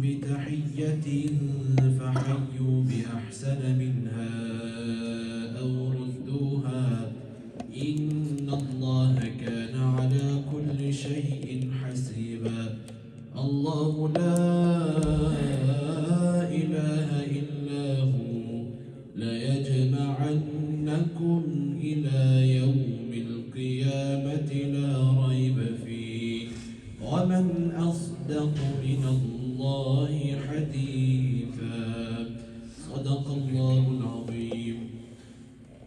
بتحية فحيوا بأحسن منها أو ردوها إن الله كان على كل شيء حسيبا الله لا إله إلا هو ليجمعنكم إلى يوم القيامة لا ريب فيه ومن أصدق من الله حديثا صدق الله العظيم.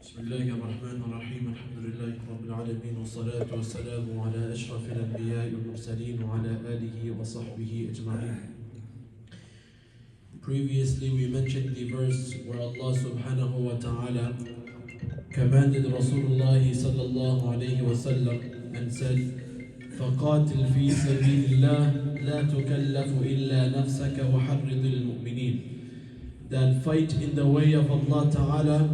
بسم الله الرحمن الرحيم الحمد لله رب العالمين والصلاة والسلام على أشرف الأنبياء والمرسلين وعلى آله وصحبه أجمعين. Previously we mentioned the verse where Allah subhanahu wa ta'ala commanded Rasulullah sallallahu alayhi wa sallam and said, فَقَاتِلْ فِي سَبِيلِ اللَّهِ لَا تُكَلَّفُ إِلَّا نَفْسَكَ وَحَرِّضِ الْمُؤْمِنِينَ. That fight in the way of Allah ta'ala,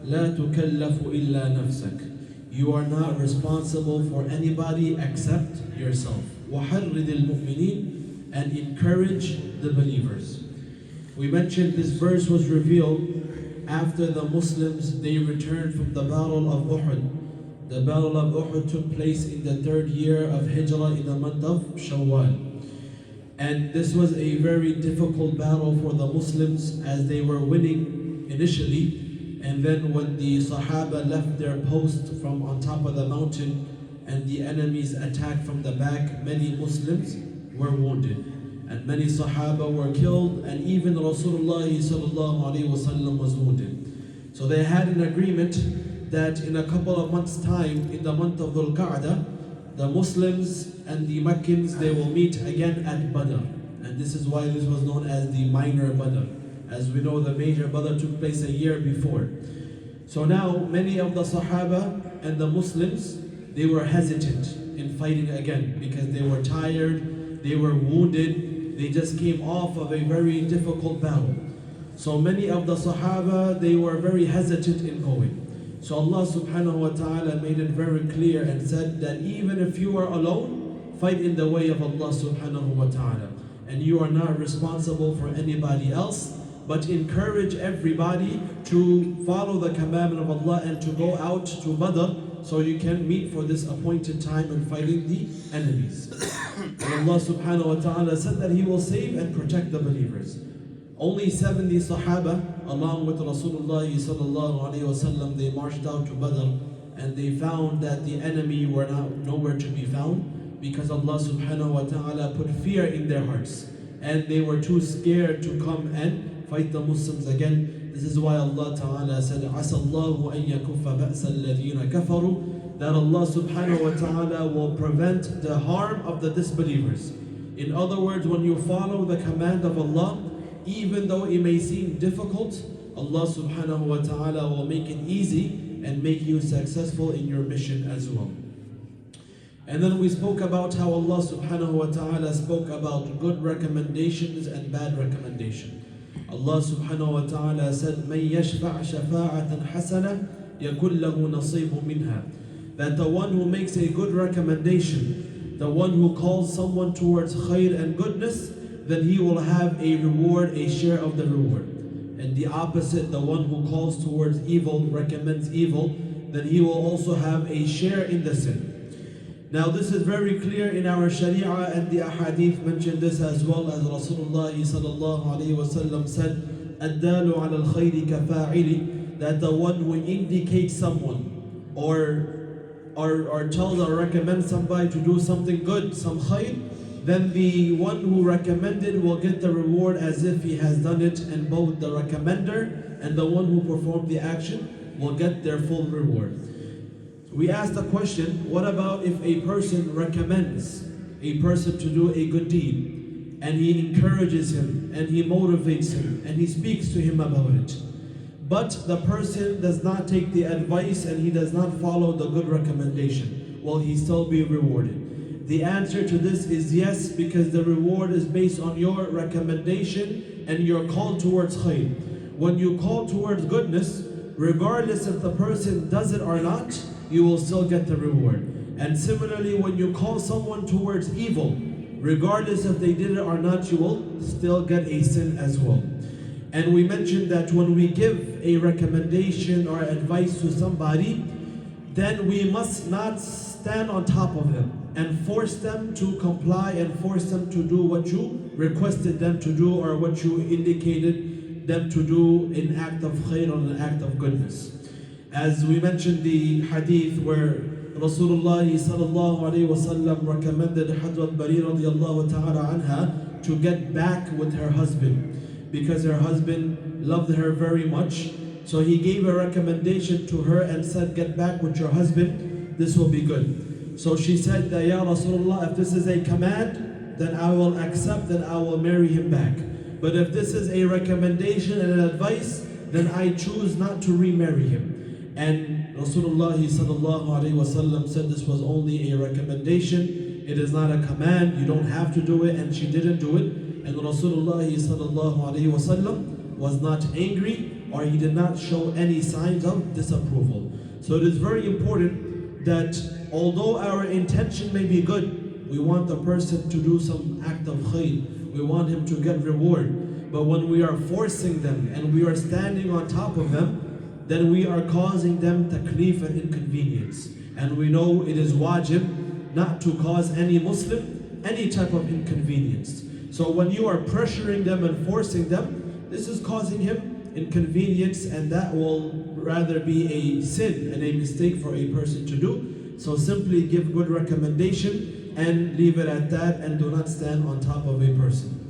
لَا تُكَلَّفُ إِلَّا نَفْسَكَ. You are not responsible for anybody except yourself. وَحَرِّضِ الْمُؤْمِنِينَ. And encourage the believers. We mentioned this verse was revealed after the Muslims, they returned from the Battle of Uhud. The Battle of Uhud took place in the 3rd year of Hijrah in the month of Shawwal. And this was a very difficult battle for the Muslims as they were winning initially. And then when the Sahaba left their post from on top of the mountain and the enemies attacked from the back, many Muslims were wounded. And many Sahaba were killed, and even Rasulullah sallallahu alaihi wasallam was wounded. So they had an agreement that in a couple of months' time, in the month of Dhul Qa'dah, the Muslims and the Meccans, they will meet again at Badr. And this is why this was known as the minor Badr. As we know, the major Badr took place a year before. So now, many of the Sahaba and the Muslims, they were hesitant in fighting again because they were tired, they were wounded, they just came off of a very difficult battle. So many of the Sahaba, they were very hesitant in going. So Allah subhanahu wa ta'ala made it very clear and said that even if you are alone, fight in the way of Allah subhanahu wa ta'ala. And you are not responsible for anybody else, but encourage everybody to follow the commandment of Allah and to go out to Badr so you can meet for this appointed time in fighting the enemies. And Allah subhanahu wa ta'ala said that He will save and protect the believers. Only 70 Sahaba, along with Rasulullah sallallahu alayhi wa sallam, they marched out to Badr and they found that the enemy were nowhere to be found because Allah subhanahu wa ta'ala put fear in their hearts and they were too scared to come and fight the Muslims again. This is why Allah ta'ala said, عَسَى اللَّهُ أَن يَكُفَّ بَأْسَ الَّذِينَ كَفَرُوا, that Allah subhanahu wa ta'ala will prevent the harm of the disbelievers. In other words, when you follow the command of Allah, even though it may seem difficult, Allah subhanahu wa ta'ala will make it easy and make you successful in your mission as well. And then we spoke about how Allah subhanahu wa ta'ala spoke about good recommendations and bad recommendation. Allah subhanahu wa ta'ala said, مَنْ يَشْفَعْ شَفَاعَةً حَسَنَةً يَكُنْ لَهُ نَصِيبٌ مِنْهَا. That the one who makes a good recommendation, the one who calls someone towards khair and goodness, then he will have a reward, a share of the reward. And the opposite, the one who calls towards evil, recommends evil, then he will also have a share in the sin. Now this is very clear in our Sharia, and the ahadith mentioned this as well, as Rasulullah sallallahu alayhi wa sallam said, الدال على الخير كفاعل, that the one who indicates someone or tells or recommends somebody to do something good, some khair, then the one who recommended will get the reward as if he has done it, and both the recommender and the one who performed the action will get their full reward. We asked the question, what about if a person recommends a person to do a good deed, and he encourages him, and he motivates him, and he speaks to him about it, but the person does not take the advice and he does not follow the good recommendation? Will he still be rewarded? The answer to this is yes, because the reward is based on your recommendation and your call towards khair. When you call towards goodness, regardless if the person does it or not, you will still get the reward. And similarly, when you call someone towards evil, regardless if they did it or not, you will still get a sin as well. And we mentioned that when we give a recommendation or advice to somebody, then we must not stand on top of them and force them to comply and force them to do what you requested them to do or what you indicated them to do in act of khair or an act of goodness. As we mentioned the hadith where Rasulullah sallallahu alayhi wasallam recommended Hadrat Bari radiallahu ta'ala anha to get back with her husband because her husband loved her very much. So he gave a recommendation to her and said, get back with your husband, this will be good. So she said, Ya Rasulullah, if this is a command, then I will accept and I will marry him back. But if this is a recommendation and an advice, then I choose not to remarry him. And Rasulullah sallallahu alaihi wasallam said this was only a recommendation. It is not a command. You don't have to do it, and she didn't do it. And Rasulullah sallallahu alaihi wasallam was not angry, or he did not show any signs of disapproval. So it is very important that although our intention may be good, we want the person to do some act of khair, we want him to get reward. But when we are forcing them and we are standing on top of them, then we are causing them taklif and inconvenience. And we know it is wajib not to cause any Muslim any type of inconvenience. So when you are pressuring them and forcing them, this is causing him inconvenience, and that will rather be a sin and a mistake for a person to do. So simply give good recommendation and leave it at that, and do not stand on top of a person.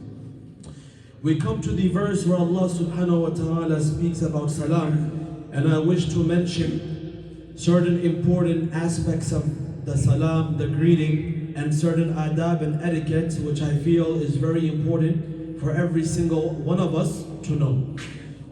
We come to the verse where Allah subhanahu wa ta'ala speaks about salam, and I wish to mention certain important aspects of the salam, the greeting, and certain adab and etiquettes which I feel is very important for every single one of us to know.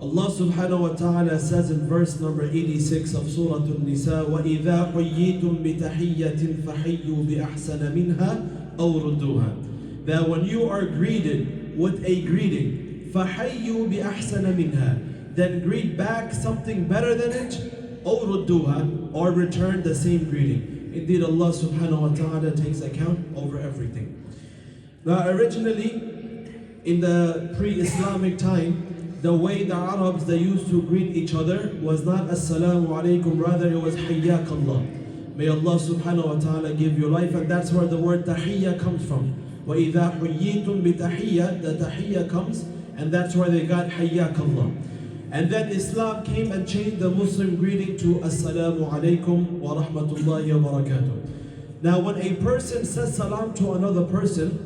Allah subhanahu wa ta'ala says in verse number 86 of Surah An-Nisa, وَإِذَا حُيِّيتُم بِتَحِيَّةٍ فَحِيُّوا بِأَحْسَنَ مِنْهَا أَوْ رُدُّوهَا. That when you are greeted with a greeting, فَحِيُّوا بِأَحْسَنَ مِنْهَا, then greet back something better than it, أَوْ رُدُّوهَا, or return the same greeting. Indeed, Allah subhanahu wa ta'ala takes account over everything. Now originally, in the pre-Islamic time, the way the Arabs, they used to greet each other was not Assalamu alaikum, rather it was Hayyak Allah. May Allah subhanahu wa ta'ala give you life, and that's where the word Tahiyya comes from. وَإِذَا حُيِّيتُم بِتَحِيَّةٍ, the Tahiyya comes, and that's where they got Hayyak Allah. And then Islam came and changed the Muslim greeting to Assalamu alaikum wa rahmatullahi wa barakatuh. Now when a person says salam to another person,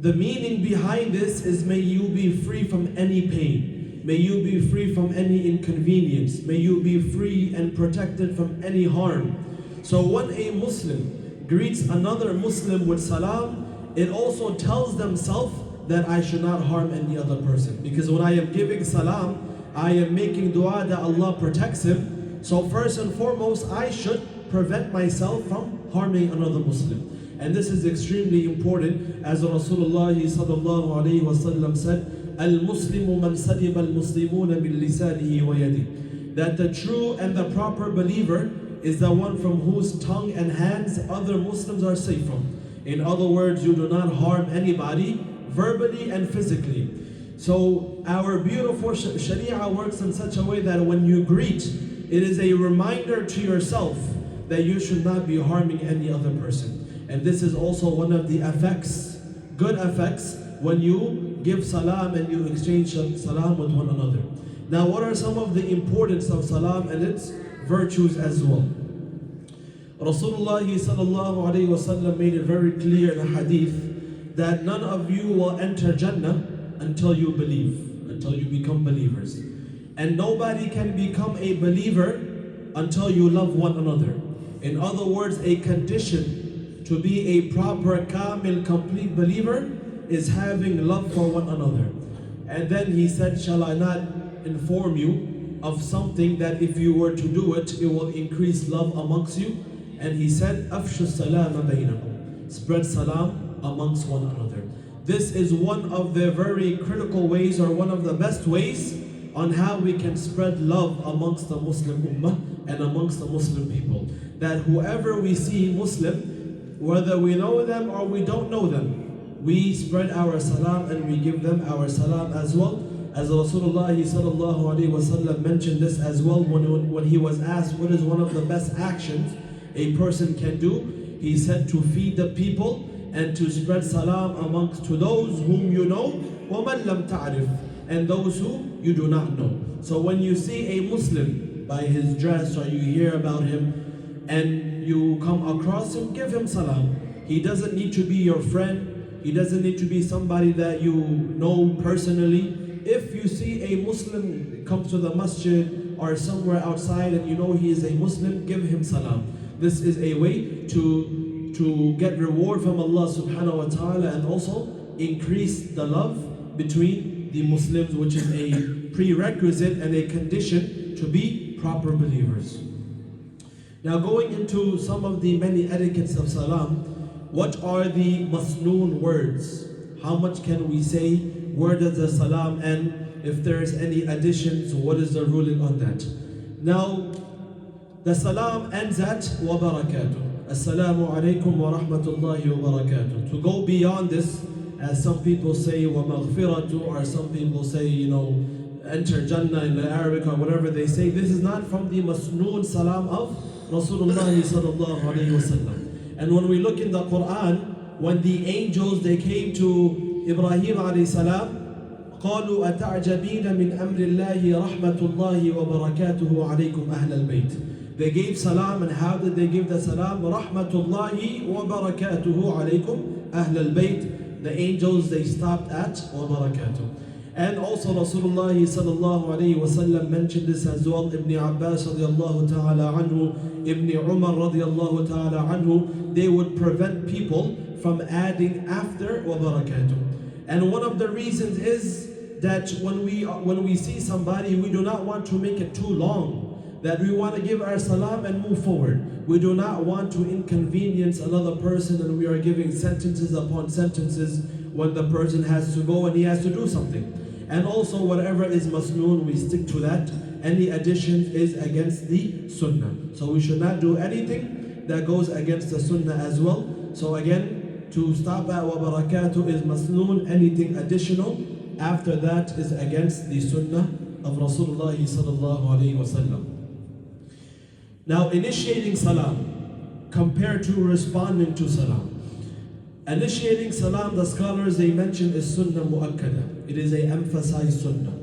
the meaning behind this is may you be free from any pain. May you be free from any inconvenience. May you be free and protected from any harm. So when a Muslim greets another Muslim with salam, it also tells themselves that I should not harm any other person. Because when I am giving salam, I am making dua that Allah protects him. So first and foremost, I should prevent myself from harming another Muslim. And this is extremely important, as Rasulullah sallallahu alayhi wa sallam said, Al-Muslimu man salima al-Muslimuna min lisanihi wa yadi. That the true and the proper believer is the one from whose tongue and hands other Muslims are safe from. In other words, you do not harm anybody verbally and physically. So our beautiful Sharia works in such a way that when you greet, it is a reminder to yourself that you should not be harming any other person. And this is also one of the effects, good effects, when you give salam and you exchange salam with one another. Now what are some of the importance of salam and its virtues as well? Rasulullah sallallahu alayhi wa sallam made it very clear in a hadith that none of you will enter Jannah until you believe, until you become believers. And nobody can become a believer until you love one another. In other words, a condition to be a proper, kamil, complete believer is having love for one another. And then he said, shall I not inform you of something that if you were to do it, it will increase love amongst you? And he said, Afshu salama bainakum, spread salam amongst one another. This is one of the very critical ways, or one of the best ways on how we can spread love amongst the Muslim ummah and amongst the Muslim people. That whoever we see Muslim, whether we know them or we don't know them, we spread our salam and we give them our salam as well. As Rasulullah sallallahu alaihi wasallam mentioned this as well when he was asked what is one of the best actions a person can do, he said to feed the people and to spread salam amongst to those whom you know, وَمَنْ لَمْ تَعْرِفْ, and those who you do not know. So when you see a Muslim by his dress or you hear about him and you come across him, give him salam. He doesn't need to be your friend. He doesn't need to be somebody that you know personally. If you see a Muslim come to the masjid or somewhere outside and you know he is a Muslim, give him salam. This is a way to get reward from Allah subhanahu wa ta'ala and also increase the love between the Muslims, which is a prerequisite and a condition to be proper believers. Now going into some of the many etiquettes of salam, what are the masnoon words? How much can we say? Where does the salam end? If there is any additions, what is the ruling on that? Now, the salam ends at wa barakatuh. Assalamu alaikum wa rahmatullahi wa barakatuh. To go beyond this, as some people say wa maghfiratu, or some people say, enter Jannah in the Arabic or whatever they say, this is not from the masnoon salam of Rasulullah sallallahu alayhi wa sallam. And when we look in the Quran, when the angels, they came to Ibrahim alayhi salam, قالوا أتعجبين من أمر الله رحمة الله وبركاته عليكم أهل البيت. They gave salam, and how did they give the salam? رحمة الله وبركاته عليكم أهل البيت. The angels, they stopped at وبركاته. And also Rasulullah sallallahu alayhi wa sallam mentioned this as well. Ibn Abbas radiallahu ta'ala anhu, Ibn Umar radiallahu ta'ala anhu, they would prevent people from adding after wa barakatuh. And one of the reasons is that when we see somebody, we do not want to make it too long. That we want to give our salam and move forward. We do not want to inconvenience another person, and we are giving sentences upon sentences when the person has to go and he has to do something. And also whatever is masnoon, we stick to that. Any addition is against the sunnah. So we should not do anything that goes against the sunnah as well. So again, to stop at wa barakatuh is masnoon. Anything additional after that is against the sunnah of Rasulullah sallallahu alayhi wa sallam. Now, initiating salam compared to responding to salam. Initiating salam, the scholars, they mention, is sunnah mu'akkada. It is a emphasized sunnah.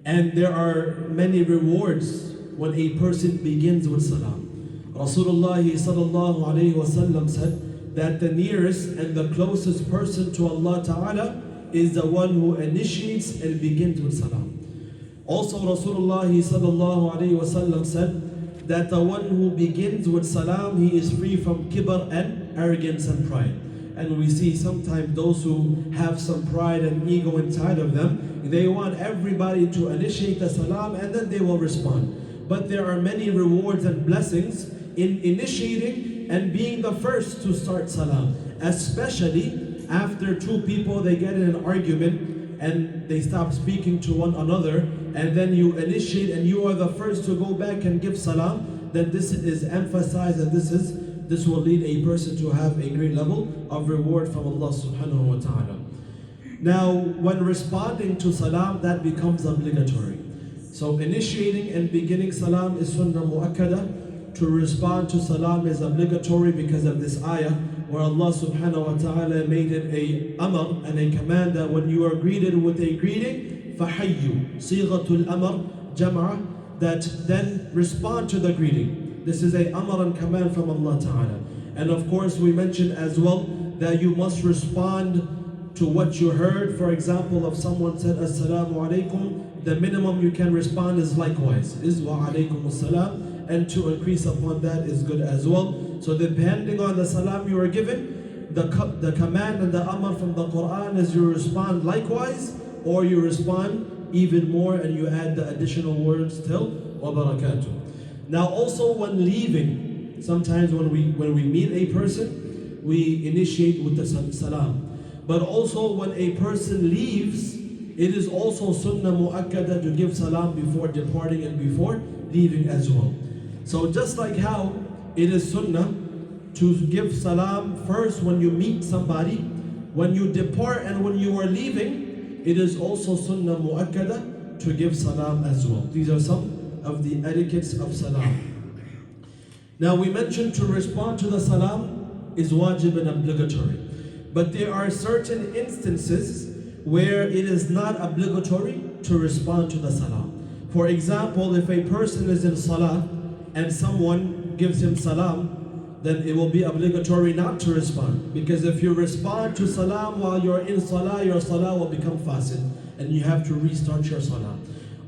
And there are many rewards when a person begins with salam. Rasulullah sallallahu alayhi wa sallam said that the nearest and the closest person to Allah Ta'ala is the one who initiates and begins with salam. Also Rasulullah sallallahu alayhi wa sallam said that the one who begins with salam, he is free from kibr and arrogance and pride. And we see sometimes those who have some pride and ego inside of them, they want everybody to initiate the salam and then they will respond. But there are many rewards and blessings in initiating and being the first to start salam. Especially after two people, they get in an argument and they stop speaking to one another, and then you initiate and you are the first to go back and give salam, then this is emphasized, and this will lead a person to have a great level of reward from Allah subhanahu wa ta'ala. Now, when responding to salam, that becomes obligatory. So initiating and beginning salam is sunnah mu'akkada. To respond to salam is obligatory because of this ayah where Allah subhanahu wa ta'ala made it a amr and a command that when you are greeted with a greeting, فَحَيُّ صِيغَةُ الْأَمْرِ جَمْعَ, that then respond to the greeting. This is a amr and command from Allah Ta'ala. And of course we mentioned as well that you must respond to what you heard. For example, if someone said Assalamu alaikum, the minimum you can respond is likewise, is wa alaikum assalam, and to increase upon that is good as well. So depending on the salam you are given, the command and the amr from the Quran is you respond likewise, or you respond even more and you add the additional words till wa barakatuh. Now also when leaving, sometimes when we meet a person, we initiate with the salam. But also when a person leaves, it is also sunnah mu'akkada to give salam before departing and before leaving as well. So just like how it is sunnah to give salam first when you meet somebody, when you depart and when you are leaving, it is also sunnah mu'akkada to give salam as well. These are some of the etiquettes of salam. Now we mentioned to respond to the salam is wajib and obligatory. But there are certain instances where it is not obligatory to respond to the salam. For example, if a person is in salah and someone gives him salam, then it will be obligatory not to respond. Because if you respond to salam while you're in salah, your salah will become fasid and you have to restart your salah.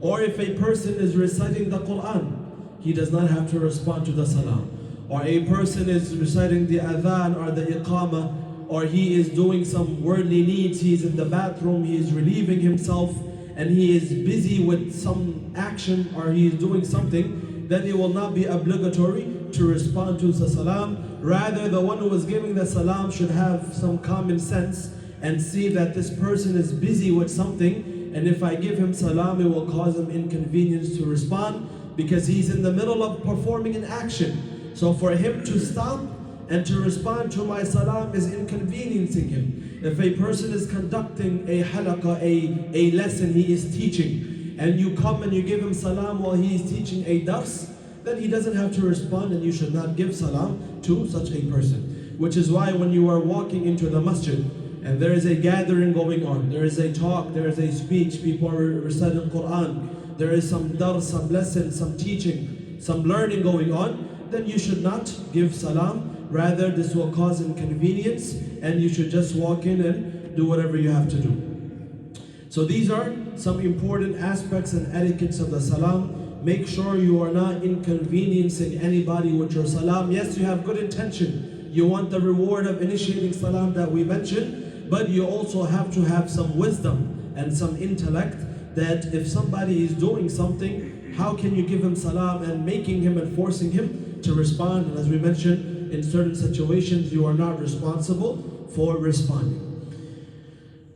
Or if a person is reciting the Quran, he does not have to respond to the salam. Or a person is reciting the adhan or the iqamah, or he is doing some worldly needs, he is in the bathroom, he is relieving himself, and he is busy with some action, or he is doing something, then it will not be obligatory to respond to the salam. Rather, the one who is giving the salam should have some common sense and see that this person is busy with something, and if I give him salam, it will cause him inconvenience to respond because he's in the middle of performing an action. So for him to stop and to respond to my salam is inconveniencing him. If a person is conducting a halaqah, a lesson he is teaching, and you come and you give him salam while he is teaching a dars, then he doesn't have to respond, and you should not give salam to such a person. Which is why when you are walking into the masjid and there is a gathering going on, there is a talk, there is a speech, people are reciting Quran, there is some dars, some lesson, some teaching, some learning going on, then you should not give salam. Rather, this will cause inconvenience, and you should just walk in and do whatever you have to do. So these are some important aspects and etiquettes of the salam. Make sure you are not inconveniencing anybody with your salam. Yes, you have good intention. You want the reward of initiating salam that we mentioned, but you also have to have some wisdom and some intellect that if somebody is doing something, how can you give him salam and making him and forcing him to respond? And as we mentioned, in certain situations, you are not responsible for responding.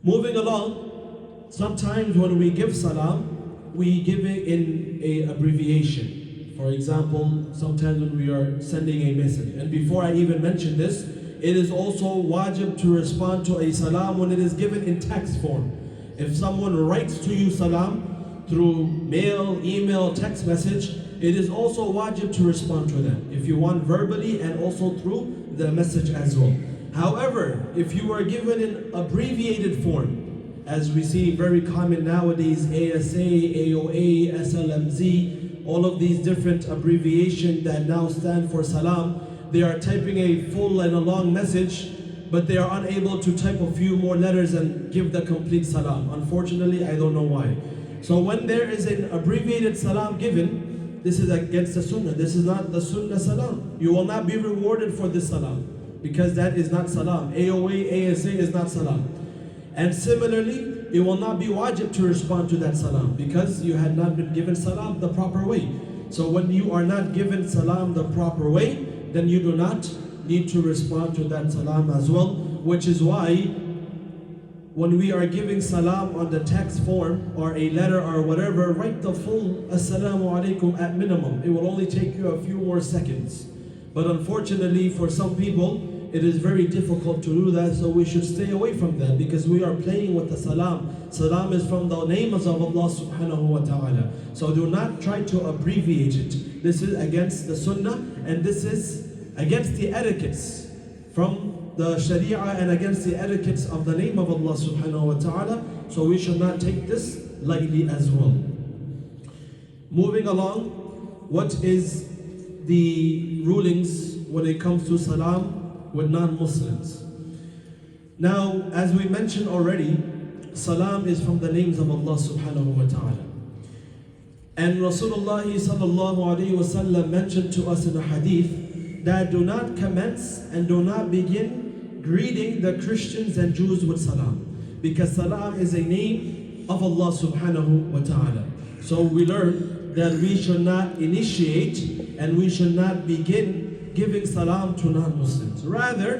Moving along, sometimes when we give salam, we give it in an abbreviation. For example, sometimes when we are sending a message. And before I even mention this, it is also wajib to respond to a salam when it is given in text form. If someone writes to you salam through mail, email, text message, it is also wajib to respond to them if you want verbally and also through the message as well. However, if you are given in abbreviated form, as we see very common nowadays, ASA, AOA, SLMZ, all of these different abbreviations that now stand for salam, they are typing a full and a long message, but they are unable to type a few more letters and give the complete salam. Unfortunately, I don't know why. So when there is an abbreviated salam given, this is against the sunnah. This is not the sunnah salam. You will not be rewarded for this salam because that is not salam. AOA, ASA is not salam. And similarly, it will not be wajib to respond to that salam because you had not been given salam the proper way. So when you are not given salam the proper way, then you do not need to respond to that salam as well. Which is why when we are giving salam on the text form or a letter or whatever, write the full assalamu alaikum at minimum. It will only take you a few more seconds. But unfortunately for some people, it is very difficult to do that, so we should stay away from that because we are playing with the salam. Salam is from the names of Allah subhanahu wa ta'ala. So do not try to abbreviate it. This is against the sunnah and this is against the etiquettes from the sharia and against the etiquettes of the name of Allah subhanahu wa ta'ala. So we should not take this lightly as well. Moving along, what is the rulings when it comes to salam with non-Muslims? Now, as we mentioned already, salam is from the names of Allah subhanahu wa ta'ala. And Rasulullah sallallahu alayhi wa sallam mentioned to us in a hadith that do not commence and do not begin greeting the Christians and Jews with salam, because salam is a name of Allah subhanahu wa ta'ala. So we learn that we should not initiate and we should not begin giving salam to non-Muslims. Rather,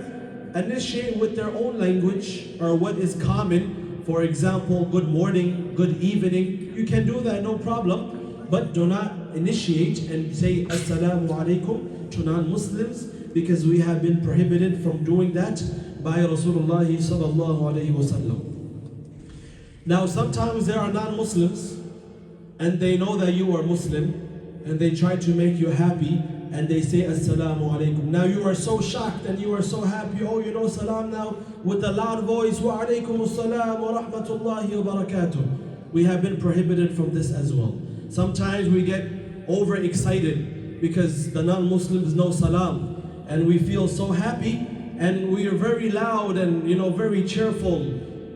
initiate with their own language or what is common. For example, good morning, good evening. You can do that, no problem. But do not initiate and say assalamu alaikum to non-Muslims, because we have been prohibited from doing that by Rasulullah sallallahu alayhi wasallam. Now sometimes there are non-Muslims and they know that you are Muslim and they try to make you happy and they say Assalamu alaikum. Now you are so shocked and you are so happy. Oh, you know Salam now with a loud voice. Wa alaikum assalam wa rahmatullahi wa barakatuh. We have been prohibited from this as well. Sometimes we get overexcited because the non-Muslims know Salam and we feel so happy and we are very loud and very cheerful.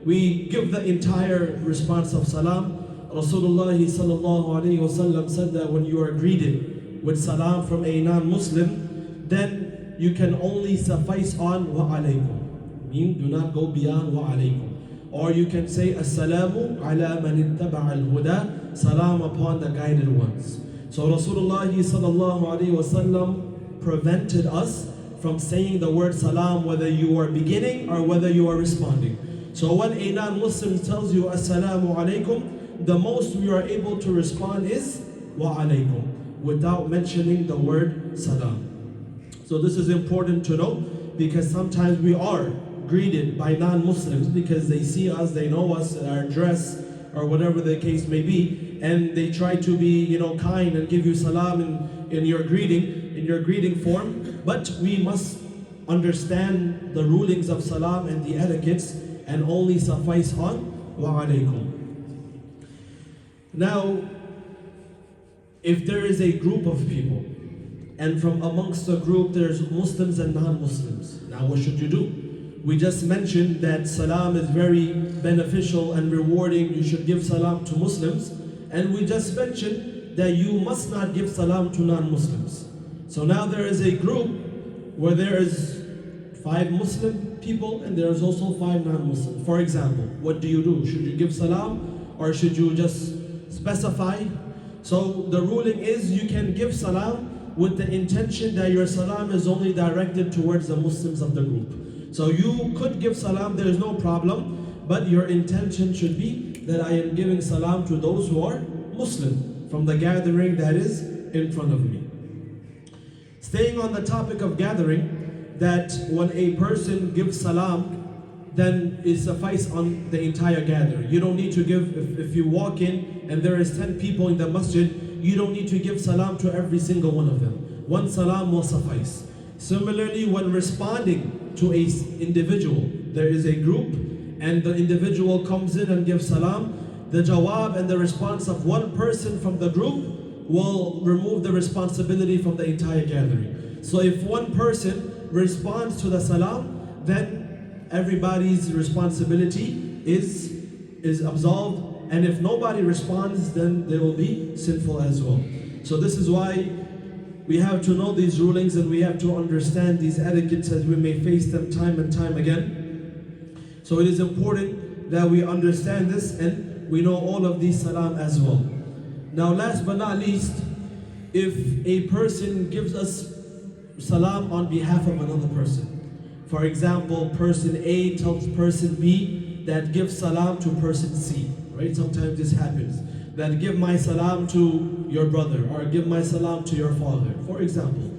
We give the entire response of Salam. Rasulullah sallallahu alayhi wasallam said that when you are greeted with Salam from a non-Muslim, then you can only suffice on wa alaykum. Mean, do not go beyond wa alaykum. Or you can say Assalamu ala man ittaba al-huda, Salam upon the guided ones. So Rasulullah sallallahu alayhi wasallam prevented us from saying the word Salam whether you are beginning or whether you are responding. So when a non-Muslim tells you Assalamu alaikum, the most we are able to respond is wa alaikum without mentioning the word Salam. So this is important to know because sometimes we are greeted by non-Muslims because they see us, they know us, our dress or whatever the case may be, and they try to be kind and give you Salam in your greeting form. But we must understand the rulings of Salam and the etiquettes and only suffice on wa alaikum. Now, if there is a group of people and from amongst the group there's Muslims and non-Muslims, now what should you do? We just mentioned that Salam is very beneficial and rewarding. You should give Salam to Muslims, and we just mentioned that you must not give Salam to non-Muslims. So now there is a group where there is 5 Muslim people and there is also 5 non-Muslims. For example, what do? Should you give Salam or should you just specify? So the ruling is you can give Salam with the intention that your Salam is only directed towards the Muslims of the group. So you could give Salam, there is no problem, but your intention should be that I am giving Salam to those who are Muslim from the gathering that is in front of me. Staying on the topic of gathering, that when a person gives Salam, then it suffices on the entire gathering. You don't need to give, if you walk in and there is 10 people in the masjid, you don't need to give Salam to every single one of them. One Salam will suffice. Similarly, when responding to an individual, there is a group and the individual comes in and gives Salam, the jawab and the response of one person from the group will remove the responsibility from the entire gathering. So if one person responds to the Salam, then everybody's responsibility is absolved, and if nobody responds, then they will be sinful as well. So this is why we have to know these rulings and we have to understand these etiquettes as we may face them time and time again. So it is important that we understand this and we know all of these Salam as well. Now last but not least, if a person gives us Salam on behalf of another person, for example, person A tells person B that give Salam to person C, right? Sometimes this happens. That give my Salam to your brother or give my Salam to your father, for example.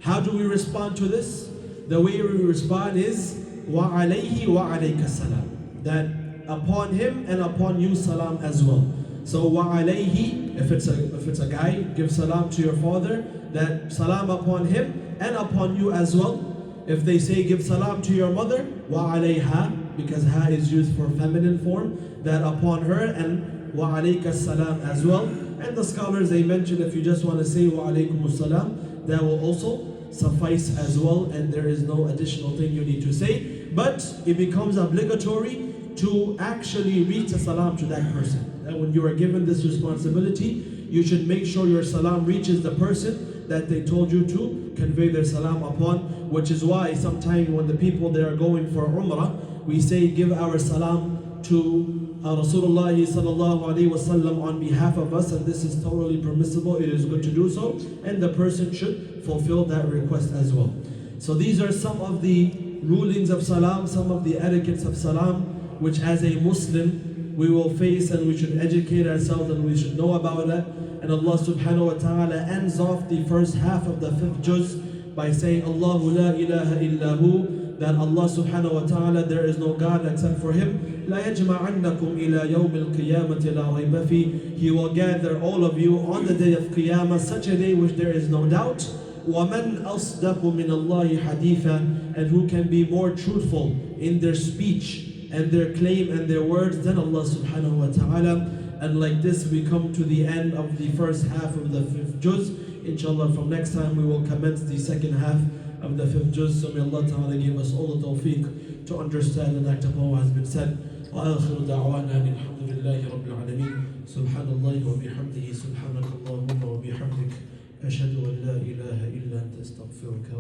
How do we respond to this? The way we respond is wa alayhi wa alayka salam. That upon him and upon you Salam as well. So wa alayhi, if it's a guy, give Salam to your father, that Salam upon him and upon you as well. If they say give Salam to your mother, wa alayha, because ha is used for feminine form, that upon her, and wa alayka salam as well. And the scholars, they mention if you just want to say wa alaykum salam, that will also suffice as well, and there is no additional thing you need to say. But it becomes obligatory to actually reach a Salam to that person. That when you are given this responsibility, you should make sure your Salam reaches the person that they told you to convey their Salam upon, which is why sometimes when the people they are going for Umrah, we say give our Salam to Rasulullah sallallahu alaihi wasallam on behalf of us, and this is totally permissible. It is good to do so, and the person should fulfill that request as well. So these are some of the rulings of Salam, some of the etiquettes of Salam, which as a Muslim we will face and we should educate ourselves and we should know about it. And Allah subhanahu wa ta'ala ends off the first half of the 5th juz by saying Allahu la ilaha illahu, that Allah subhanahu wa ta'ala, there is no God except for Him. لا يجمعنكم إلى يوم القيامة لا ريب فيه. He will gather all of you on the day of Qiyamah, such a day which there is no doubt. وَمَنْ أَصْدَقُ مِنَ اللَّهِ حَدِيثًا. And who can be more truthful in their speech and their claim and their words than Allah subhanahu wa ta'ala. And like this we come to the end of the first half of the 5th juz. Inshallah, from next time we will commence the second half of the 5th juz. So may Allah ta'ala give us all the tawfiq to understand and act upon what has been said. وآخر دعوانا الحمد لله رب العالمين. سبحان الله وبحمده سبحانك اللهم وبحمدك أشهد أن لا إله إلا أنت أستغفرك